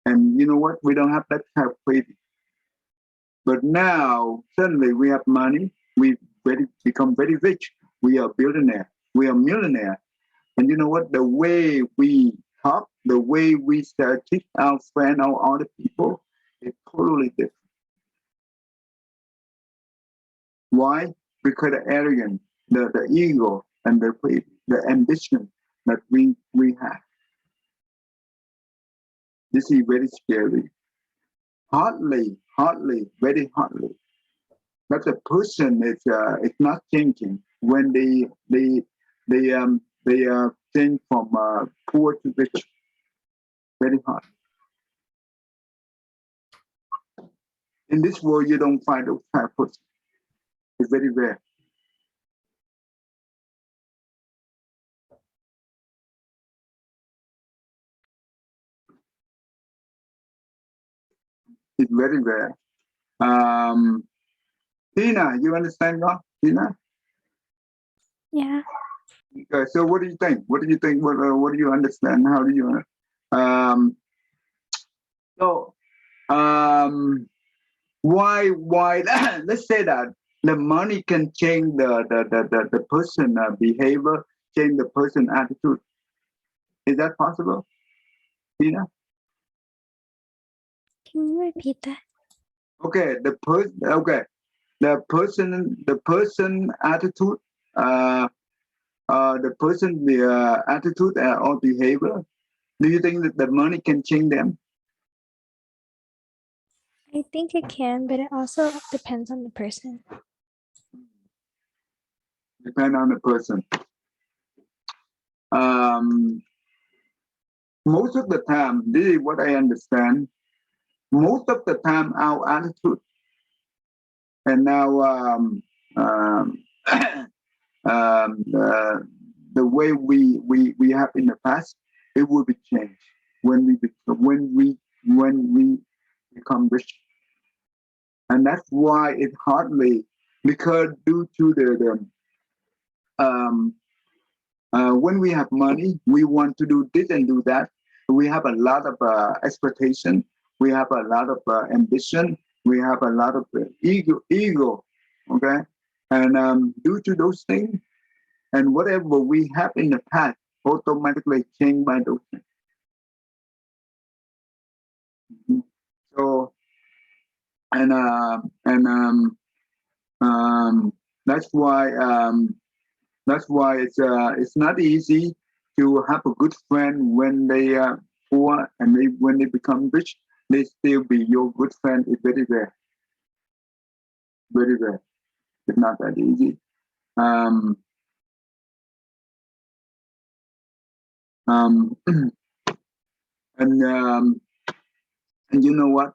[SPEAKER 2] And you know what? We don't have that kind of crazy. But now suddenly we have money. We become very rich. We are billionaire. We are millionaire. And you know what? The way we talk, the way we treat our friend or other people is totally different. Why? Because the arrogance, the ego, and the ambition that we have. This is very scary. Hardly, very hardly. But the person is not changing when they change from poor to rich. Very hard. In this world, you don't find those type of person. It's very rare. It's very rare. Tina, you understand God? Tina?
[SPEAKER 4] Yeah.
[SPEAKER 2] So what do you think? What do you think? What do you understand? How do you so why let's say that the money can change the person behavior, change the person attitude. Is that possible, Tina?
[SPEAKER 4] Can you repeat that?
[SPEAKER 2] Okay, the person attitude, the person attitude or behavior. Do you think that the money can change them?
[SPEAKER 4] I think it can, but it also depends on the person.
[SPEAKER 2] Depend on the person. Most of the time, this is what I understand. Most of the time, our attitude and our the way we have in the past, it will be changed when we become rich, and that's why it hardly because due to when we have money, we want to do this and do that. We have a lot of expectation. We have a lot of ambition. We have a lot of ego. Okay, and due to those things, and whatever we have in the past, automatically changed by those things. Mhm. So, and that's why it's not easy to have a good friend when they are poor and when they become rich. They still be your good friend. It's very rare, very rare. It's not that easy. Um, um, and um, and you know what?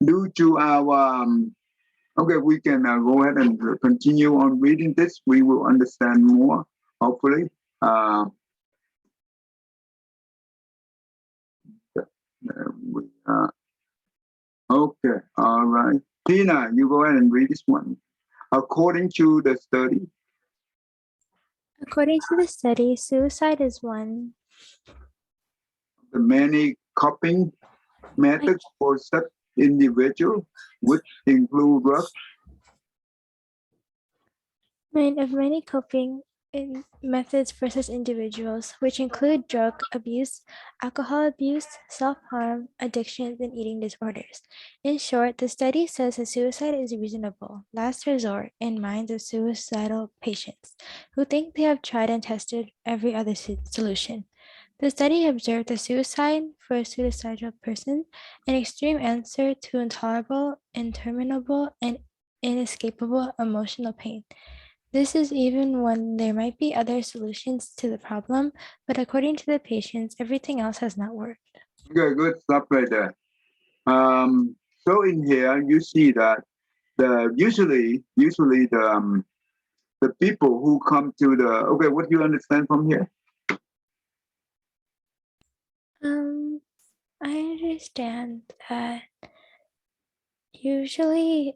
[SPEAKER 2] Due to our okay, we can go ahead and continue on reading this. We will understand more, hopefully. Uh, we, okay, all right. Tina, you go ahead and read this one. According to the study,
[SPEAKER 4] According to the study, suicide is one.
[SPEAKER 2] the many coping methods for such individual, which include drugs.
[SPEAKER 4] Of many coping methods for such individuals, which include drug abuse, alcohol abuse, self-harm, addictions, and eating disorders. In short, the study says that suicide is a reasonable last resort in minds of suicidal patients who think they have tried and tested every other solution. The study observed that suicide for a suicidal person, an extreme answer to intolerable, interminable, and inescapable emotional pain. This is even when there might be other solutions to the problem, but according to the patients, everything else has not worked.
[SPEAKER 2] Okay, good stuff right there. So in here, you see that usually the people who come to the okay, what do you understand from here?
[SPEAKER 4] Um, I understand that usually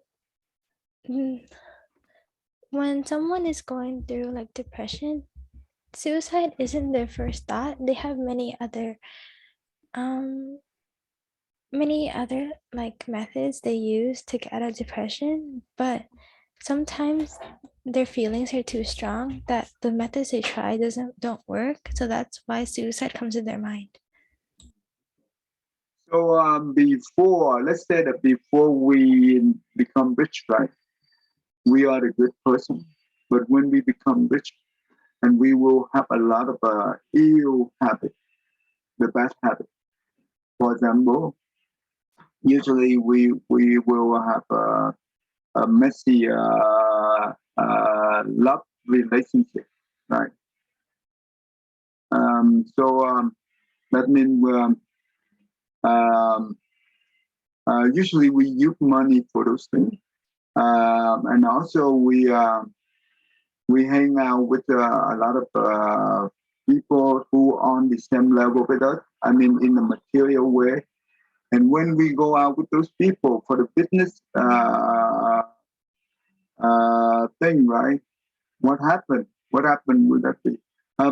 [SPEAKER 4] when someone is going through like depression, suicide isn't their first thought. They have many other um many other like methods they use to get out of depression, but sometimes their feelings are too strong that the methods they try don't work. So that's why suicide comes in their mind.
[SPEAKER 2] So before, let's say that before we become rich, right? We are a good person, but when we become rich, and we will have a lot of ill habits, the bad habits. For example, usually we will have a messy love relationship, right? So that means um, usually we use money for those things, and also we hang out with a lot of people who are on the same level with us. I mean, in a material way. And when we go out with those people for the business thing, right? What happened? What happened with that thing?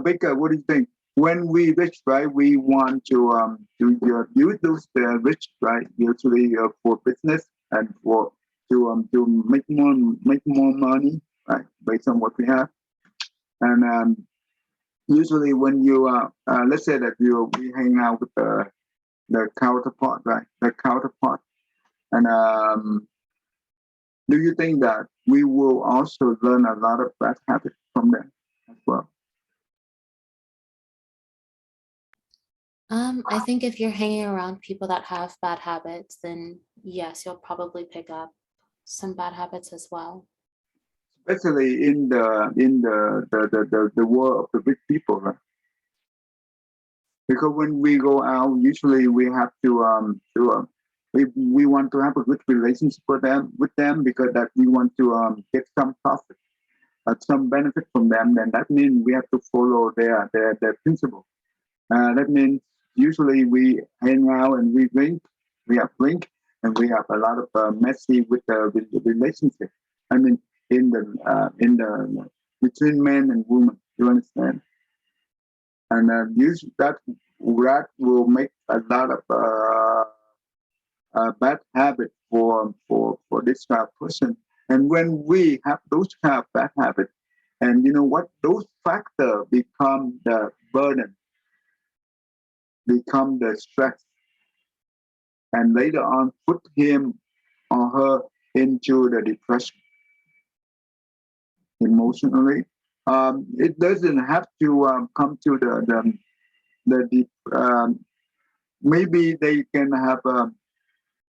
[SPEAKER 2] Baker, what do you think? When we rich, right, we want to use those rich, right, usually for business and for to make more money, right, based on what we have. And usually when you let's say that we hang out with the counterpart, right, the counterpart, and do you think that we will also learn a lot of bad habits from them as well?
[SPEAKER 8] I think if you're hanging around people that have bad habits, then yes, you'll probably pick up some bad habits as well.
[SPEAKER 2] Especially in the world of the rich people, right? Because when we go out, usually we have we want to have a good relationship with them because that we want to get some profit, some benefit from them. Then that means we have to follow their principle. That means usually we hang out and we drink, we have drink, and we have a lot of messy with the relationship. I mean, in the between men and women. You understand? And that will make a lot of bad habits for this kind of person. And when we have those kind of bad habits, and you know what, those factors become the burden, become the stress, and later on put him or her into the depression emotionally. It doesn't have to come to the maybe they can have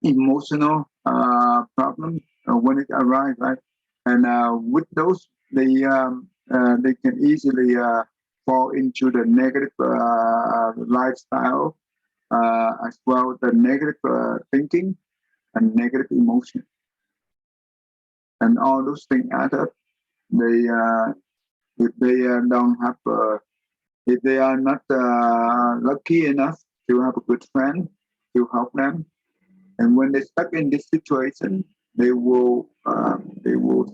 [SPEAKER 2] emotional problem when it arrives, right? And with those, they can easily fall into the negative lifestyle, as well the negative thinking and negative emotion, and all those things add up. They if they don't have if they are not lucky enough to have a good friend to help them, and when they stuck in this situation, they will they will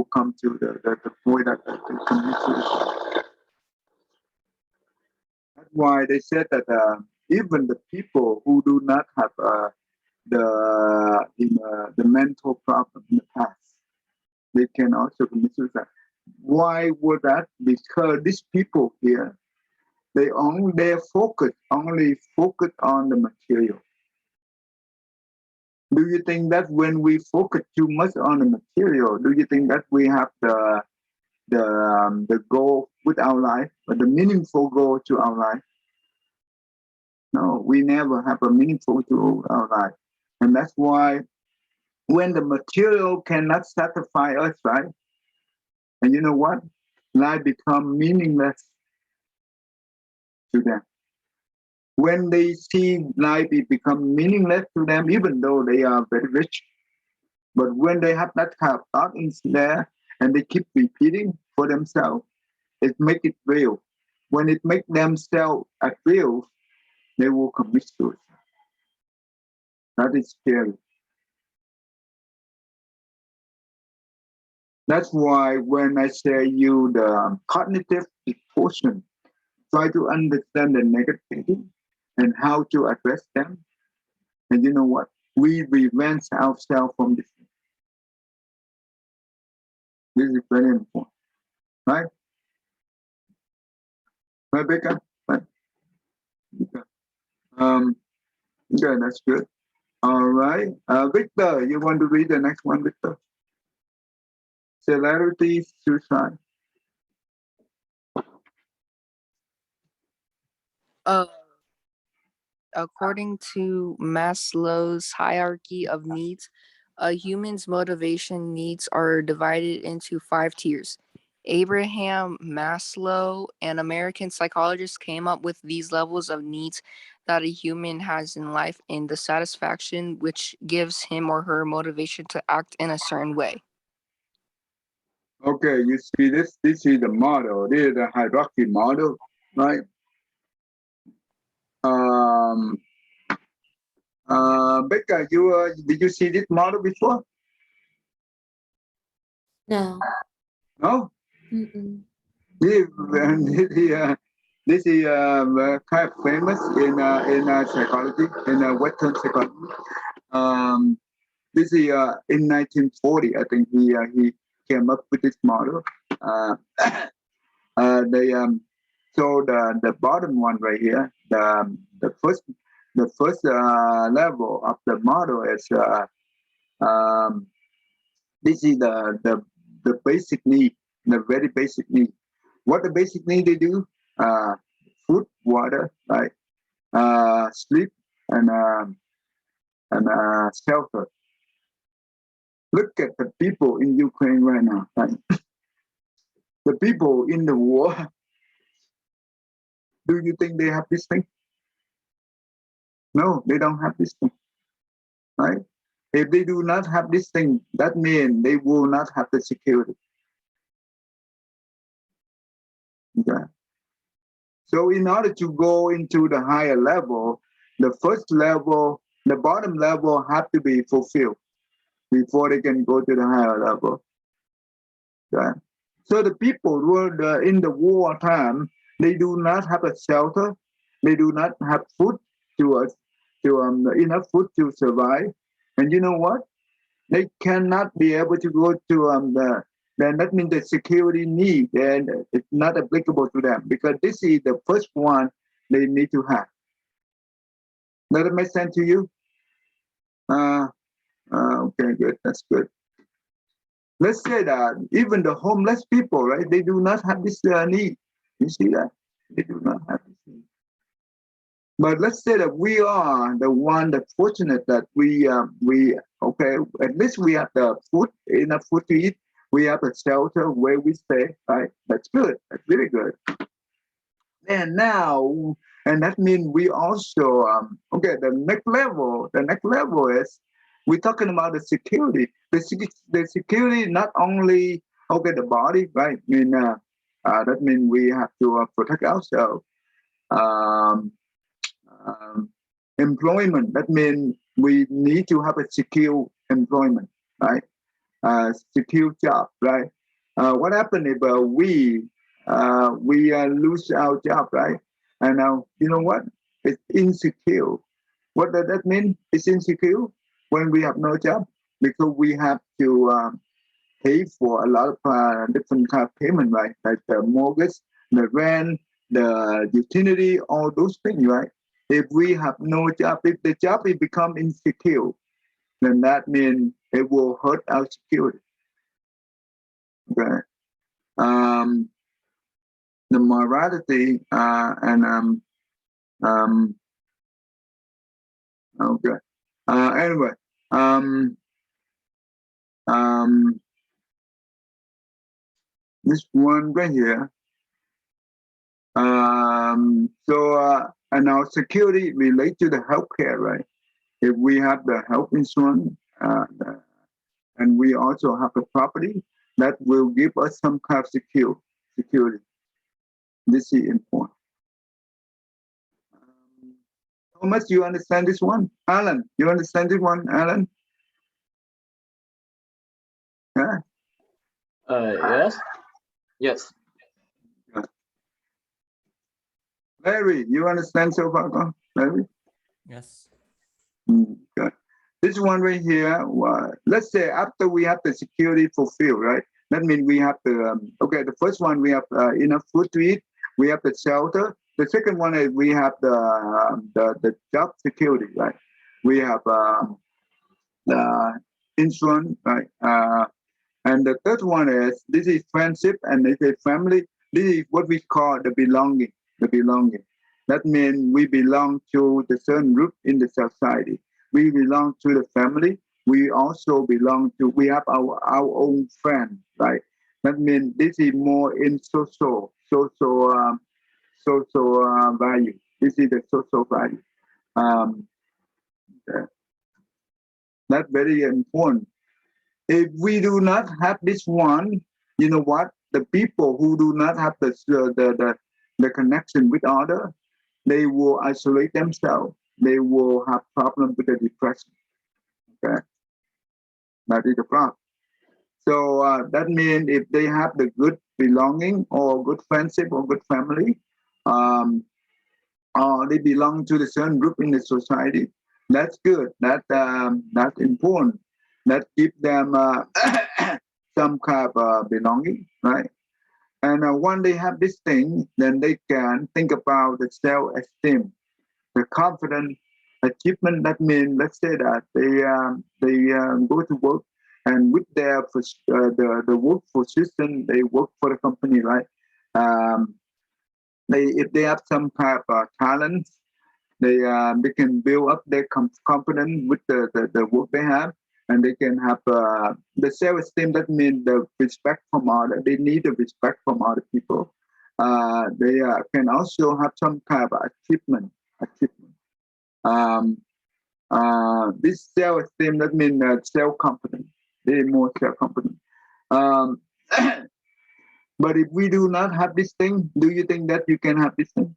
[SPEAKER 2] come to the point that they commit suicide. That's why they said that even the people who do not have the mental problem in the past, they can also commit suicide. Why would that? Because these people here, they focus only focus on the material. Do you think that when we focus too much on the material, do you think that we have the goal with our life, but the meaningful goal to our life? No, we never have a meaningful to our life, and that's why when the material cannot satisfy us, right? And you know what? Life become meaningless to them. When they see life, it become meaningless to them, even though they are very rich. But when they have that kind of thought in there and they keep repeating for themselves, it make it real. When it make themselves at real, they will commit suicide. That is scary. That's why when I say you the cognitive quotient, try to understand the negative thinking and how to address them. And you know what? We prevent ourselves from this. This is very important, right? Right, Becca? Right. Okay. Okay, that's good. All right. Victor, you want to read the next one, Victor? Celerity suicide.
[SPEAKER 10] According to Maslow's hierarchy of needs, a human's motivation needs are divided into 5 tiers. Abraham Maslow, an American psychologist, came up with these levels of needs that a human has in life and the satisfaction which gives him or her motivation to act in a certain way.
[SPEAKER 2] Okay, you see this is the model. This is the hierarchy model, right? Becca, did you see this model before?
[SPEAKER 8] No.
[SPEAKER 2] No?
[SPEAKER 8] Mm-mm.
[SPEAKER 2] This, this is kind of famous in psychology, in Western psychology. This is in 1940, I think he came up with this model. They so the bottom one right here, the first level of the model is this is the basic need, the very basic need. What the basic need they do? Food, water, right? Sleep, and shelter. Look at the people in Ukraine right now. Right? The people in the war. Do you think they have this thing? No, they don't have this thing, right? If they do not have this thing, that means they will not have the security. Okay. So in order to go into the higher level, the first level, the bottom level have to be fulfilled before they can go to the higher level. Okay. So the people who are in the war time, they do not have a shelter, they do not have food to enough food to survive. And you know what? They cannot be able to go to then that means the security need, and it's not applicable to them because this is the first one they need to have. Does that make sense to you? Okay, good. That's good. Let's say that even the homeless people, right? They do not have this need. You see that? They do not have this need. But let's say that we are the one that's fortunate that we okay, at least we have the food, enough food to eat. We have a shelter where we stay, right? That's good. That's really good. And now, and that means we also okay. The next level is we're talking about the security. The security not only okay the body, right? I mean that means we have to protect ourselves. Um, Employment, that means we need to have a secure employment, right? Secure job, right? What happened if we lose our job, right? And now you know what? It's insecure. What does that mean? It's insecure when we have no job because we have to pay for a lot of different kind of payment, right? Like the mortgage, the rent, the utility, all those things, right? If we have no job, if the job will become insecure, then that means it will hurt our security. Okay. The morality and okay. Anyway, this one right here. And our security relate to the healthcare, right? If we have the health insurance and we also have the property, that will give us some kind of security. This is important. Thomas, you understand this one? Alan, you understand this one, Alan? Yeah.
[SPEAKER 6] Yes. Yes.
[SPEAKER 2] Larry, you understand so far, Larry?
[SPEAKER 11] Yes.
[SPEAKER 2] Good. This one right here, let's say after we have the security fulfilled, right? That means we have the, okay, the first one, we have enough food to eat. We have the shelter. The second one is we have the job security, right? We have the insurance, right? And the third one is, this is friendship and this is family. This is what we call the belonging, the belonging. That means we belong to the certain group in the society. We belong to the family. We also belong to, we have our own friend, right? That means this is more in social value. This is the social value. Um, that's very important. If we do not have this one, you know what? The people who do not have the connection with other, they will isolate themselves. They will have problems with the depression. Okay, that is the problem. So that means if they have the good belonging or good friendship or good family, um, or they belong to the certain group in the society, that's good. That's important. That give them some kind of belonging, right? And when they have this thing, then they can think about the self-esteem, the confidence, achievement. That means, let's say that they go to work, and with their the work position, they work for the company, right? Um, they, if they have some kind of talent, they can build up their confidence with the work they have, and they can have the self-esteem. That means the respect from other. They need the respect from other people. They can also have some kind of achievement. Achievement. This self-esteem, that means self-confidence. They more self-confident. Um, but if we do not have this thing, do you think that you can have this thing?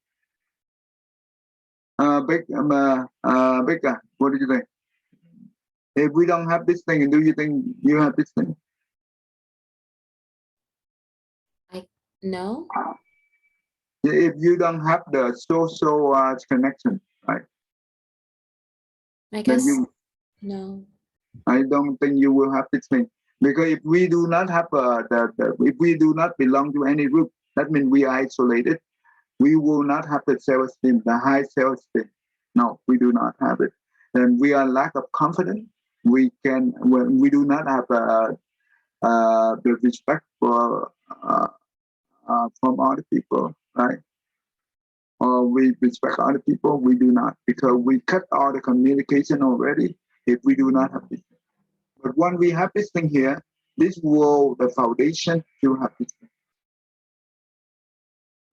[SPEAKER 2] Becca, what do you think? If we don't have this thing, do you think you have this thing?
[SPEAKER 8] No.
[SPEAKER 2] If you don't have the social connection, right?
[SPEAKER 8] I
[SPEAKER 2] Then
[SPEAKER 8] guess
[SPEAKER 2] you,
[SPEAKER 8] no.
[SPEAKER 2] I don't think you will have this thing, because if we do not have if we do not belong to any group, that means we are isolated. We will not have the self-esteem, the high self-esteem. No, we do not have it. And we are lack of confidence. We can, when we do not have the respect for from other people, right? Or we respect other people, we do not, because we cut all the communication already if we do not have this. But when we have this thing here, this will the foundation to have this thing.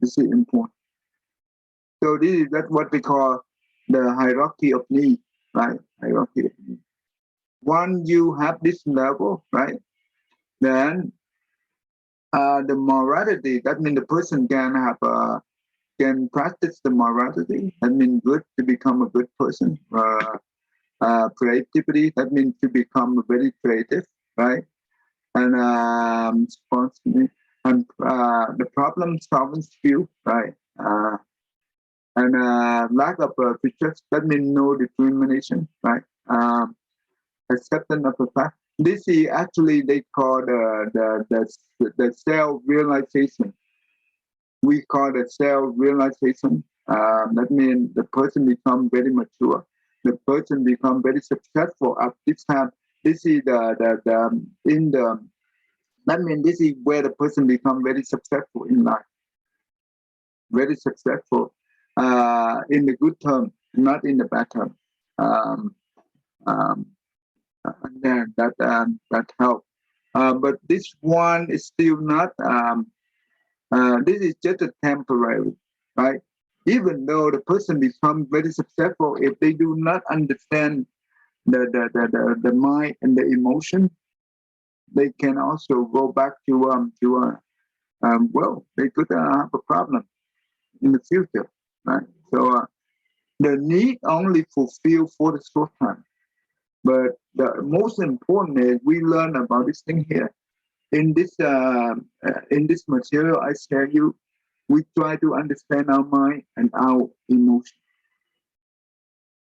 [SPEAKER 2] This is important. So this is that's what we call the hierarchy of need, right? Hierarchy of need. Once you have this level, right, then the morality, that means the person can have can practice the morality. That means good to become a good person. Creativity, that means to become very creative, right? And and the problem solving skill, right? And lack of features, that means no discrimination, right? Acceptance of the fact. This is actually they call the self realization. We call it self realization. That means the person become very mature. The person become very successful at this time. This is the in the that means this is where the person become very successful in life. Very successful in the good term, not in the bad term. Um, um, and then that help. But this one is still not. This is just a temporary, right? Even though the person becomes very successful, if they do not understand the mind and the emotion, they can also go back well, they could have a problem in the future, right? So the need only fulfill for the short time, but the most important is we learn about this thing here in this material I share you. We try to understand our mind and our emotion.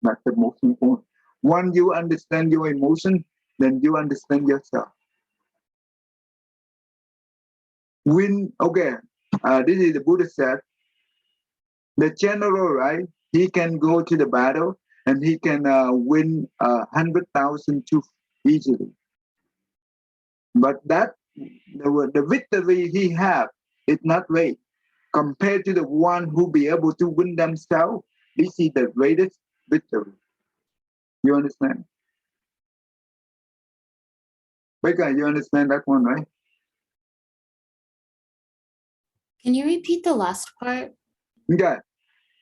[SPEAKER 2] That's the most important. Once you understand your emotion, then you understand yourself. Okay, this is the Buddha said, the general, right? He can go to the battle and he can win 100,000 troops easily. But that the victory he have is not great compared to the one who be able to win themselves. This is the greatest victory. You understand? Becca, you understand that one, right?
[SPEAKER 8] Can you repeat the last part?
[SPEAKER 2] Yeah,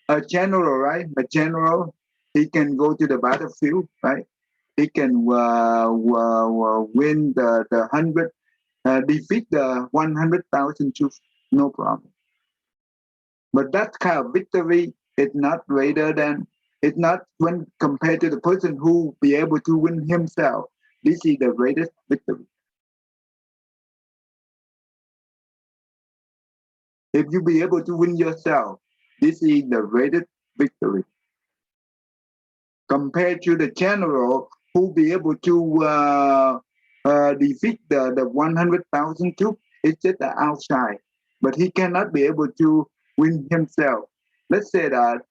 [SPEAKER 2] a general, right? A general, he can go to the battlefield, right? He can win the 100, defeat the 100,000 troops, no problem. But that kind of victory is not greater than, it's not when compared to the person who be able to win himself. This is the greatest victory. If you be able to win yourself, this is the greatest victory. Compared to the general who be able to defeat the 100,000 troops, it's just the outside. But he cannot be able to win himself. Let's say that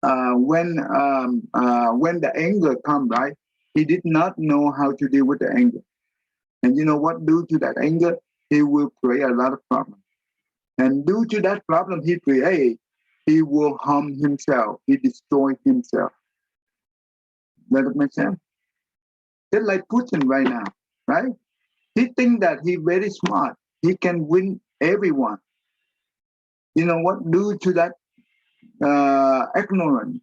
[SPEAKER 2] when the anger come, right, he did not know how to deal with the anger. And you know what? Due to that anger, he will create a lot of problems. And due to that problem he create, he will harm himself. He destroy himself. Does that make sense? Just like Putin right now, right? He think that he very smart. He can win everyone. You know what? Due to that ignorance.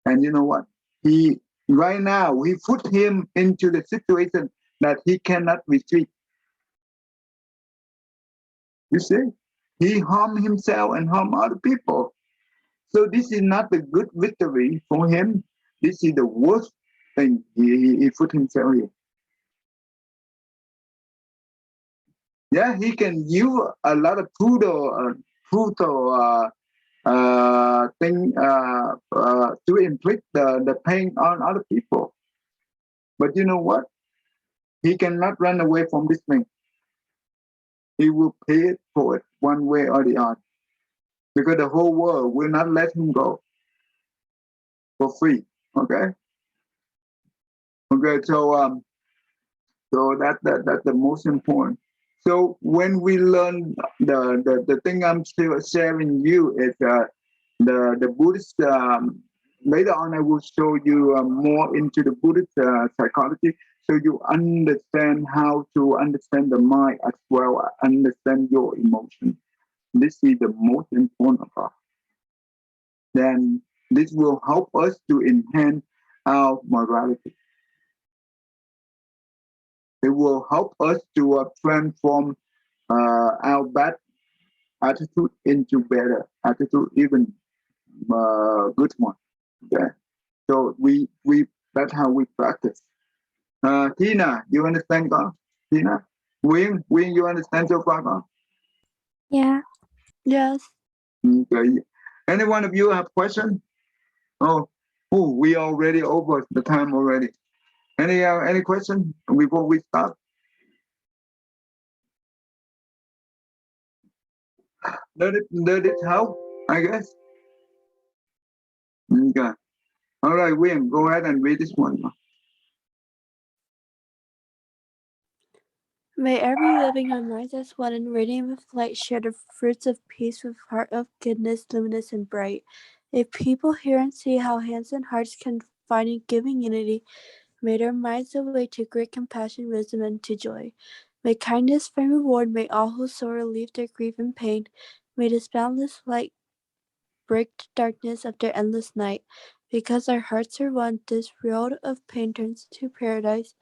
[SPEAKER 2] And you know what? He right now we put him into the situation that he cannot retreat. You see, he harm himself and harm other people. So this is not a good victory for him. This is the worst thing he put himself in. Yeah, he can use a lot of brutal thing to inflict the pain on other people. But you know what? He cannot run away from this thing. He will pay for it one way or the other. Because the whole world will not let him go for free. Okay? Okay, so that's the most important. So when we learn the thing I'm still sharing you is the Buddhist. Later on, I will show you more into the Buddhist psychology, so you understand how to understand the mind as well, understand your emotion. This is the most important part. Then this will help us to enhance our morality. It will help us to transform our bad attitude into better attitude, even good one. Okay, so we that's how we practice. Tina, you understand God? Tina, Win, you understand so far, God?
[SPEAKER 4] Yeah.
[SPEAKER 1] Yes.
[SPEAKER 2] Okay. Any one of you have question? Oh, we already over the time already. Any question before we start? Did it help? I guess. Okay. All right, William, go ahead and read this one.
[SPEAKER 1] May every living on rise as one and radiant with light share the fruits of peace with heart of goodness, luminous and bright. If people hear and see how hands and hearts can find in giving unity, may their minds awake to great compassion, wisdom, and to joy. May kindness find reward, may all who sorrow relieve their grief and pain. May this boundless light break the darkness of their endless night. Because our hearts are one, this world of pain turns to paradise.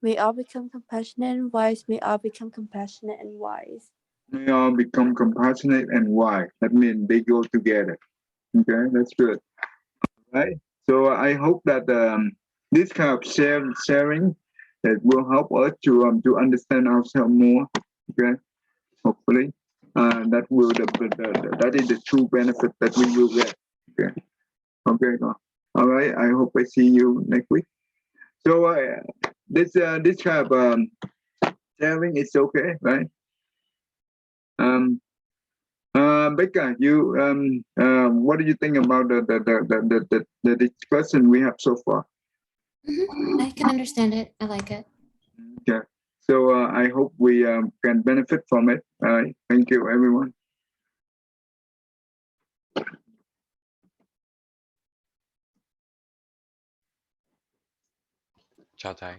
[SPEAKER 1] May all become compassionate and wise. May all become compassionate and wise.
[SPEAKER 2] They all become compassionate and wise. That means they go together. Okay, that's good. Right. So I hope that this kind of sharing that will help us to understand ourselves more. Okay, hopefully, that will that is the true benefit that we will get. Okay, okay. All right. I hope I see you next week. So this kind of sharing is okay, right? Becca, you what do you think about the discussion we have so far?
[SPEAKER 8] I can understand it. I like it.
[SPEAKER 2] Okay. So I hope we can benefit from it. All right. Thank you, everyone.
[SPEAKER 5] Chào thầy.